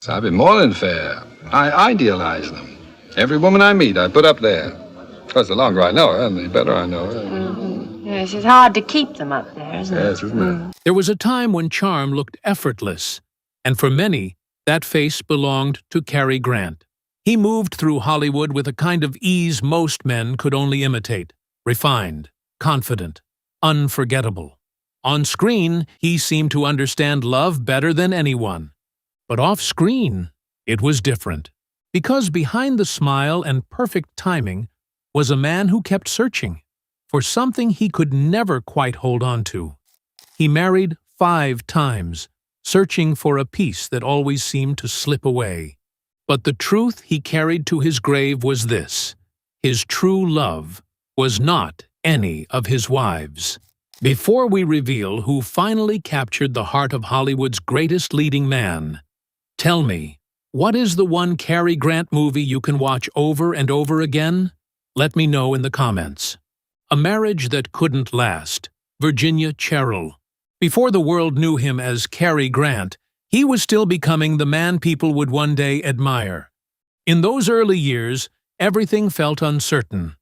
I've been more than fair. I idealize them. Every woman I meet, I put up there. Because the longer I know her, the better I know her. Mm-hmm. Yes, it's hard to keep them up there, isn't it? Yes, isn't it? There was a time when charm looked effortless, and for many, that face belonged to Cary Grant. He moved through Hollywood with a kind of ease most men could only imitate, refined, confident, unforgettable. On screen, he seemed to understand love better than anyone. But off-screen, it was different. Because behind the smile and perfect timing was a man who kept searching for something he could never quite hold on to. He married 5 times, searching for a piece that always seemed to slip away. But the truth he carried to his grave was this: his true love was not any of his wives. Before we reveal who finally captured the heart of Hollywood's greatest leading man, tell me, what is the one Cary Grant movie you can watch over and over again? Let me know in the comments. A Marriage That Couldn't Last, Virginia Cherrill. Before the world knew him as Cary Grant, he was still becoming the man people would one day admire. In those early years, everything felt uncertain.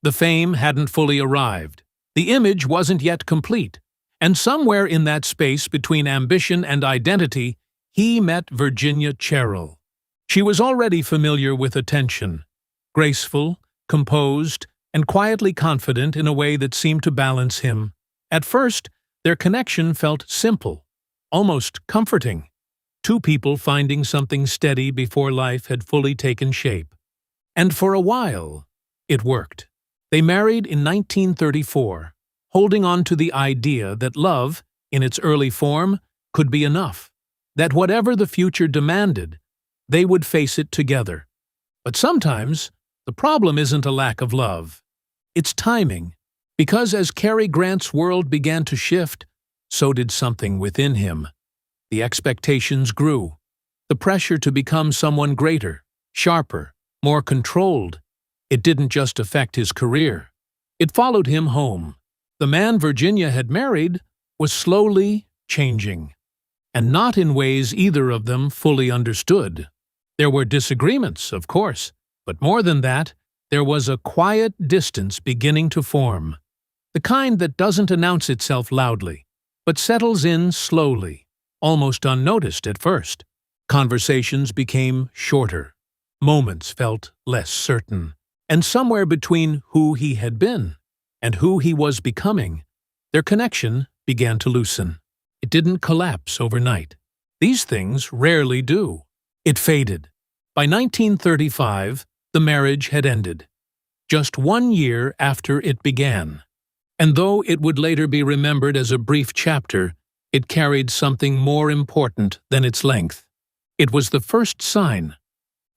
The fame hadn't fully arrived. The image wasn't yet complete. And somewhere in that space between ambition and identity, he met Virginia Cherrill. She was already familiar with attention, graceful, composed, and quietly confident in a way that seemed to balance him. At first, their connection felt simple, almost comforting. 2 people finding something steady before life had fully taken shape. And for a while, it worked. They married in 1934, holding on to the idea that love, in its early form, could be enough, that whatever the future demanded, they would face it together. But sometimes, the problem isn't a lack of love. It's timing, because as Cary Grant's world began to shift, so did something within him. The expectations grew. The pressure to become someone greater, sharper, more controlled. It didn't just affect his career. It followed him home. The man Virginia had married was slowly changing, and not in ways either of them fully understood. There were disagreements, of course, but more than that, there was a quiet distance beginning to form, the kind that doesn't announce itself loudly, but settles in slowly, almost unnoticed at first. Conversations became shorter, moments felt less certain, and somewhere between who he had been and who he was becoming, their connection began to loosen. It didn't collapse overnight. These things rarely do. It faded. By 1935, the marriage had ended, just 1 year after it began. And though it would later be remembered as a brief chapter, it carried something more important than its length. It was the first sign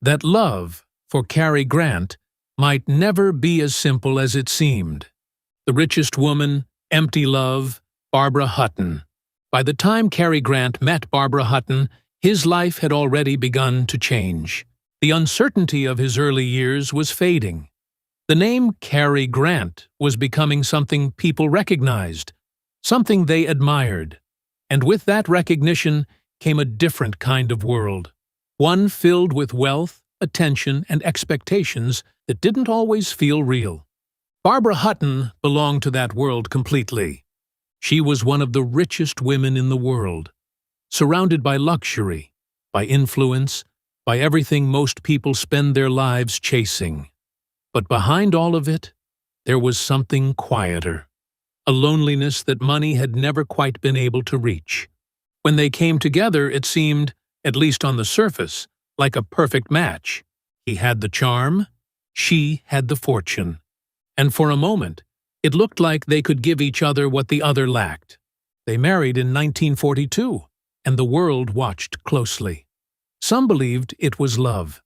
that love for Cary Grant might never be as simple as it seemed. The Richest Woman, Empty Love, Barbara Hutton. By the time Cary Grant met Barbara Hutton, his life had already begun to change. The uncertainty of his early years was fading. The name Cary Grant was becoming something people recognized, something they admired. And with that recognition came a different kind of world, one filled with wealth, attention, and expectations that didn't always feel real. Barbara Hutton belonged to that world completely. She was one of the richest women in the world, surrounded by luxury, by influence, by everything most people spend their lives chasing. But behind all of it, there was something quieter, a loneliness that money had never quite been able to reach. When they came together, it seemed, at least on the surface, like a perfect match. He had the charm, she had the fortune. And for a moment, it looked like they could give each other what the other lacked. They married in 1942, and the world watched closely. Some believed it was love.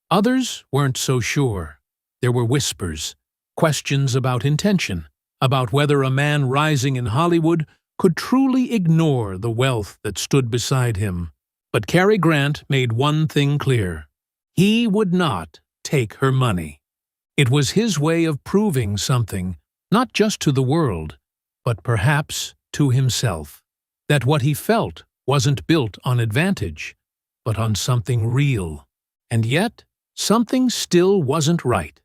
Others weren't so sure. There were whispers, questions about intention, about whether a man rising in Hollywood could truly ignore the wealth that stood beside him. But Cary Grant made one thing clear. He would not take her money. It was his way of proving something, not just to the world, but perhaps to himself, that what he felt wasn't built on advantage, but on something real. And yet, something still wasn't right.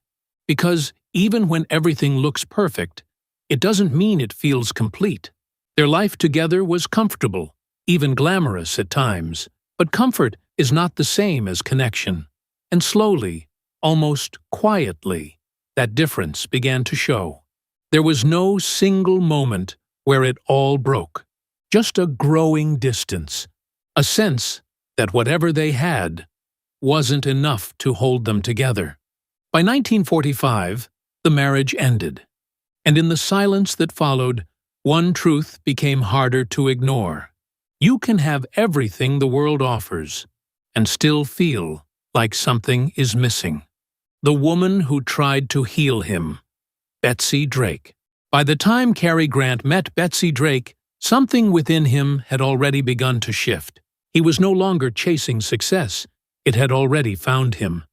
Because even when everything looks perfect, it doesn't mean it feels complete. Their life together was comfortable, even glamorous at times. But comfort is not the same as connection. And slowly, almost quietly, that difference began to show. There was no single moment where it all broke. Just a growing distance. A sense that whatever they had wasn't enough to hold them together. By 1945, the marriage ended. And in the silence that followed, one truth became harder to ignore. You can have everything the world offers and still feel like something is missing. The woman who tried to heal him, Betsy Drake. By the time Cary Grant met Betsy Drake, something within him had already begun to shift. He was no longer chasing success. It had already found him.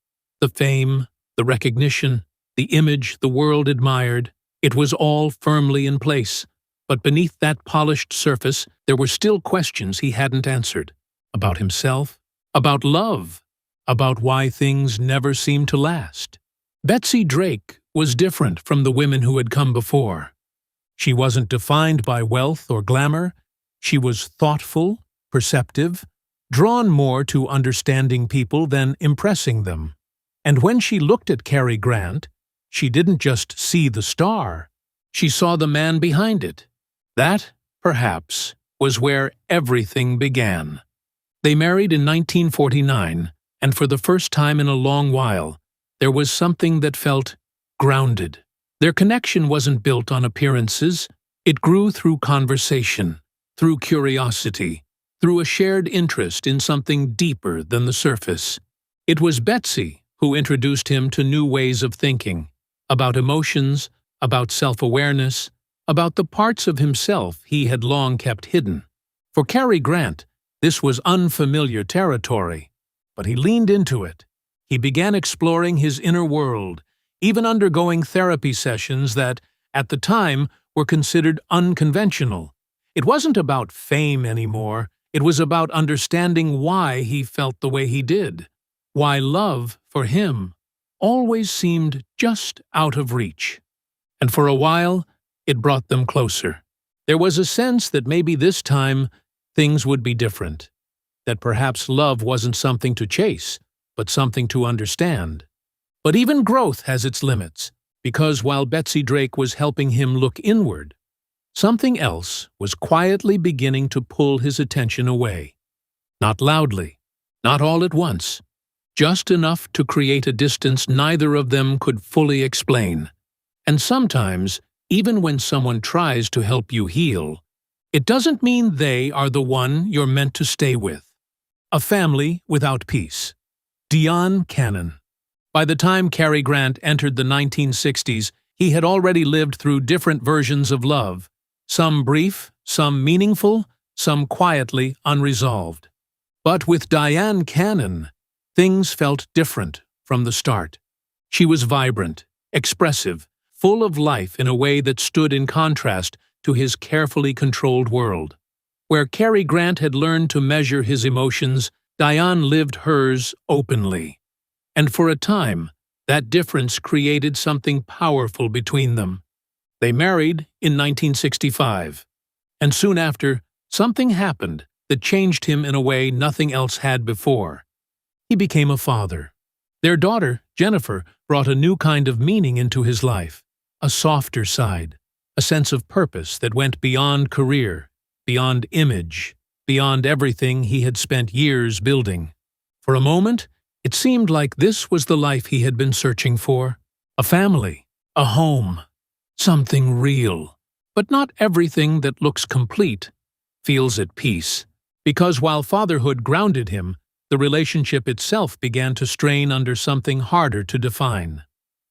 The fame, the recognition, the image the world admired, it was all firmly in place. But beneath that polished surface, there were still questions he hadn't answered. About himself, about love, about why things never seemed to last. Betsy Drake was different from the women who had come before. She wasn't defined by wealth or glamour. She was thoughtful, perceptive, drawn more to understanding people than impressing them. And when she looked at Cary Grant, she didn't just see the star. She saw the man behind it. That, perhaps, was where everything began. They married in 1949, and for the first time in a long while, there was something that felt grounded. Their connection wasn't built on appearances. It grew through conversation, through curiosity, through a shared interest in something deeper than the surface. It was Betsy who introduced him to new ways of thinking, about emotions, about self-awareness, about the parts of himself he had long kept hidden. For Cary Grant, this was unfamiliar territory, but he leaned into it. He began exploring his inner world, even undergoing therapy sessions that, at the time, were considered unconventional. It wasn't about fame anymore. It was about understanding why he felt the way he did, why love, for him, always seemed just out of reach. And for a while, it brought them closer. There was a sense that maybe this time things would be different, that perhaps love wasn't something to chase, but something to understand. But even growth has its limits, because while Betsy Drake was helping him look inward, something else was quietly beginning to pull his attention away. Not loudly, not all at once, just enough to create a distance neither of them could fully explain. And sometimes, even when someone tries to help you heal, it doesn't mean they are the one you're meant to stay with. A family without peace. Dyan Cannon. By the time Cary Grant entered the 1960s, he had already lived through different versions of love, some brief, some meaningful, some quietly unresolved. But with Dyan Cannon, things felt different from the start. She was vibrant, expressive, full of life in a way that stood in contrast to his carefully controlled world. Where Cary Grant had learned to measure his emotions, Dyan lived hers openly. And for a time, that difference created something powerful between them. They married in 1965. And soon after, something happened that changed him in a way nothing else had before. He became a father. Their daughter, Jennifer, brought a new kind of meaning into his life, a softer side, a sense of purpose that went beyond career, beyond image, beyond everything he had spent years building. For a moment, it seemed like this was the life he had been searching for, a family, a home, something real. But not everything that looks complete feels at peace, because while fatherhood grounded him, the relationship itself began to strain under something harder to define.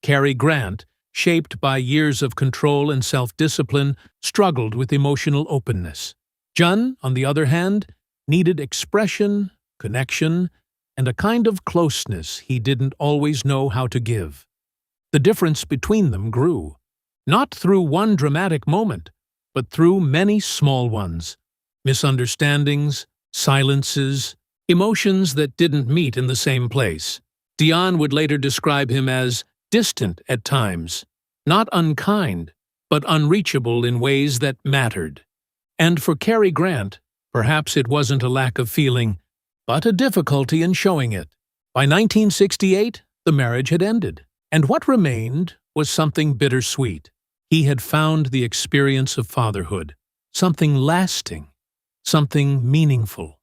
Cary Grant, shaped by years of control and self-discipline, struggled with emotional openness. Dyan, on the other hand, needed expression, connection, and a kind of closeness he didn't always know how to give. The difference between them grew, not through one dramatic moment, but through many small ones. Misunderstandings, silences, emotions that didn't meet in the same place. Dyan would later describe him as distant at times, not unkind, but unreachable in ways that mattered. And for Cary Grant, perhaps it wasn't a lack of feeling, but a difficulty in showing it. By 1968, the marriage had ended, and what remained was something bittersweet. He had found the experience of fatherhood, something lasting, something meaningful.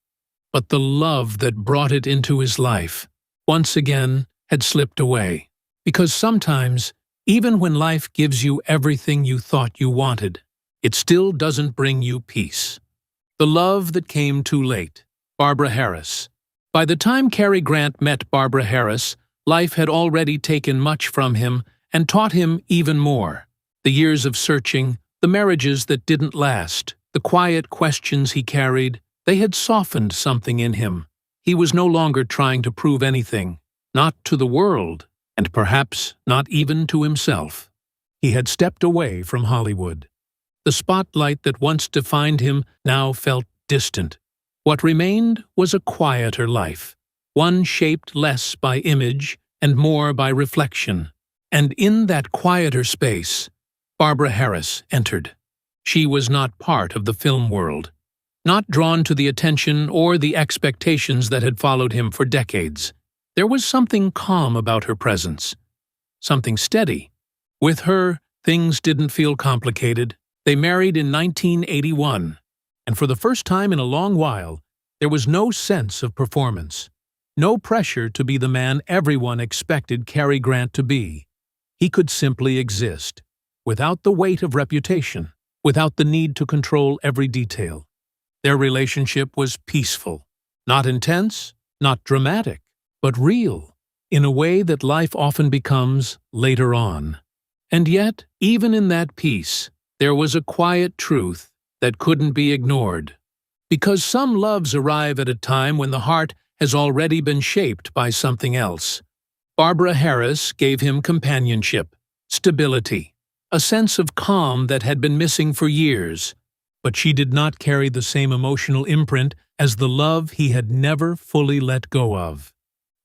But the love that brought it into his life, once again, had slipped away. Because sometimes, even when life gives you everything you thought you wanted, it still doesn't bring you peace. The love that came too late. Barbara Harris. By the time Cary Grant met Barbara Harris, life had already taken much from him and taught him even more. The years of searching, the marriages that didn't last, the quiet questions he carried, they had softened something in him. He was no longer trying to prove anything, not to the world, and perhaps not even to himself. He had stepped away from Hollywood. The spotlight that once defined him now felt distant. What remained was a quieter life, one shaped less by image and more by reflection. And in that quieter space, Barbara Harris entered. She was not part of the film world, not drawn to the attention or the expectations that had followed him for decades. There was something calm about her presence, something steady. With her, things didn't feel complicated. They married in 1981, and for the first time in a long while, there was no sense of performance, no pressure to be the man everyone expected Cary Grant to be. He could simply exist, without the weight of reputation, without the need to control every detail. Their relationship was peaceful, not intense, not dramatic, but real, in a way that life often becomes later on. And yet, even in that peace, there was a quiet truth that couldn't be ignored. Because some loves arrive at a time when the heart has already been shaped by something else. Barbara Harris gave him companionship, stability, a sense of calm that had been missing for years. But she did not carry the same emotional imprint as the love he had never fully let go of.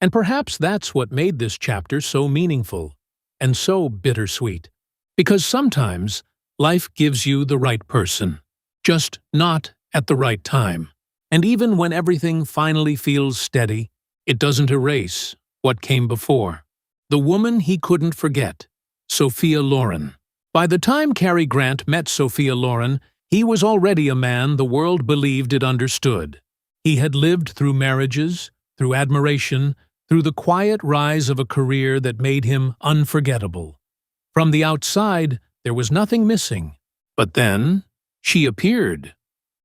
And perhaps that's what made this chapter so meaningful and so bittersweet. Because sometimes life gives you the right person, just not at the right time. And even when everything finally feels steady, it doesn't erase what came before. The woman he couldn't forget, Sophia Loren. By the time Cary Grant met Sophia Loren, he was already a man the world believed it understood. He had lived through marriages, through admiration, through the quiet rise of a career that made him unforgettable. From the outside, there was nothing missing. But then, she appeared.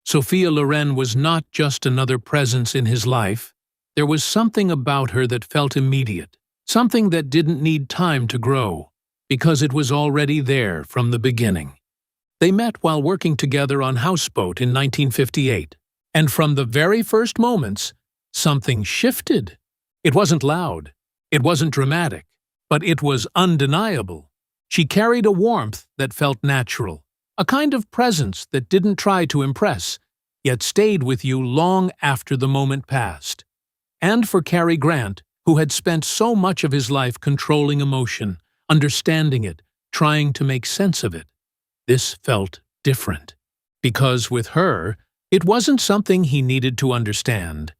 Sophia Loren was not just another presence in his life. There was something about her that felt immediate, something that didn't need time to grow, because it was already there from the beginning. They met while working together on Houseboat in 1958, and from the very first moments, something shifted. It wasn't loud, it wasn't dramatic, but it was undeniable. She carried a warmth that felt natural, a kind of presence that didn't try to impress, yet stayed with you long after the moment passed. And for Cary Grant, who had spent so much of his life controlling emotion, understanding it, trying to make sense of it, this felt different. Because with her, it wasn't something he needed to understand.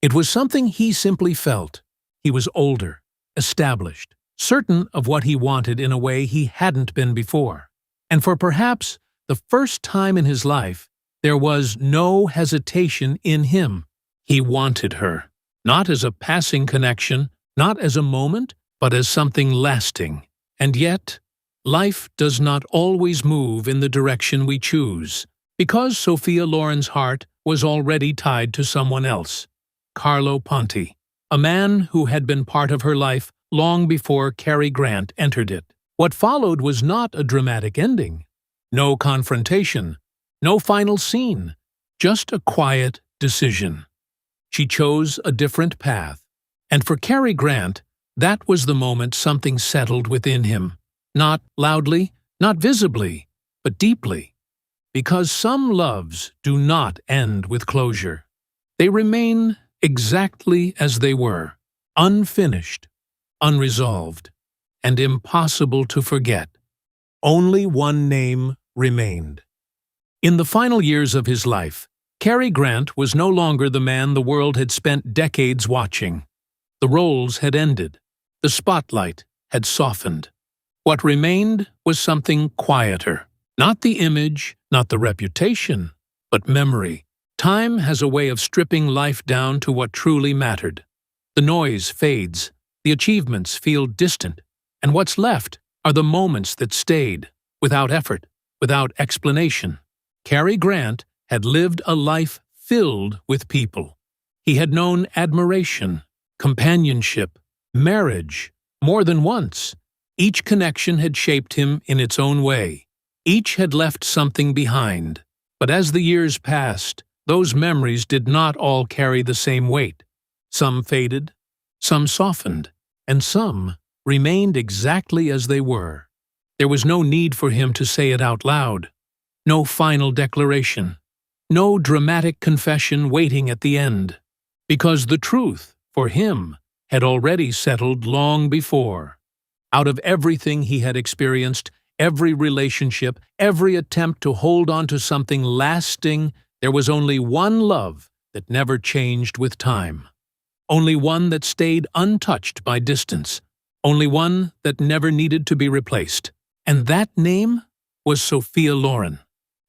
It was something he simply felt. He was older, established, certain of what he wanted in a way he hadn't been before. And for perhaps the first time in his life, there was no hesitation in him. He wanted her, not as a passing connection, not as a moment, but as something lasting. And yet, life does not always move in the direction we choose, because Sophia Loren's heart was already tied to someone else, Carlo Ponti, a man who had been part of her life long before Cary Grant entered it. What followed was not a dramatic ending. No confrontation, no final scene, just a quiet decision. She chose a different path, and for Cary Grant, that was the moment something settled within him. Not loudly, not visibly, but deeply. Because some loves do not end with closure. They remain exactly as they were, unfinished, unresolved, and impossible to forget. Only one name remained. In the final years of his life, Cary Grant was no longer the man the world had spent decades watching. The roles had ended. The spotlight had softened. What remained was something quieter. Not the image, not the reputation, but memory. Time has a way of stripping life down to what truly mattered. The noise fades, the achievements feel distant, and what's left are the moments that stayed, without effort, without explanation. Cary Grant had lived a life filled with people. He had known admiration, companionship, marriage, more than once. Each connection had shaped him in its own way. Each had left something behind. But as the years passed, those memories did not all carry the same weight. Some faded, some softened, and some remained exactly as they were. There was no need for him to say it out loud. No final declaration. No dramatic confession waiting at the end. Because the truth, for him, had already settled long before. Out of everything he had experienced, every relationship, every attempt to hold on to something lasting, there was only one love that never changed with time. Only one that stayed untouched by distance. Only one that never needed to be replaced. And that name was Sophia Loren.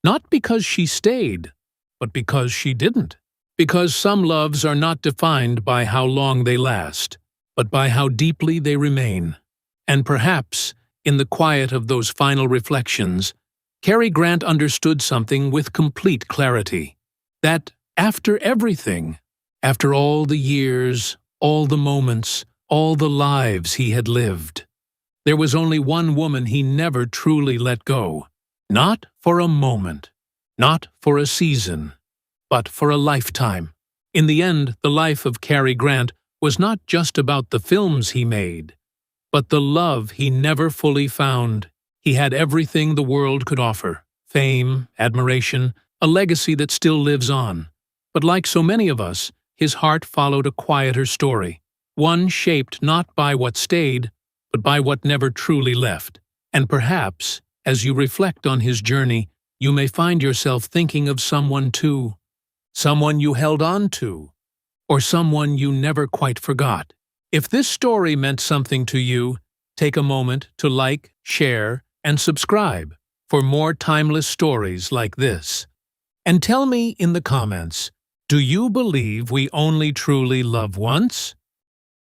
Not because she stayed, but because she didn't. Because some loves are not defined by how long they last, but by how deeply they remain. And perhaps, in the quiet of those final reflections, Cary Grant understood something with complete clarity. That after everything, after all the years, all the moments, all the lives he had lived, there was only one woman he never truly let go. Not for a moment, not for a season, but for a lifetime. In the end, the life of Cary Grant was not just about the films he made, but the love he never fully found. He had everything the world could offer: fame, admiration, a legacy that still lives on. But like so many of us, his heart followed a quieter story, one shaped not by what stayed, but by what never truly left. And perhaps, as you reflect on his journey, you may find yourself thinking of someone too. Someone you held on to, or someone you never quite forgot. If this story meant something to you, take a moment to like, share, and subscribe for more timeless stories like this. And tell me in the comments, do you believe we only truly love once?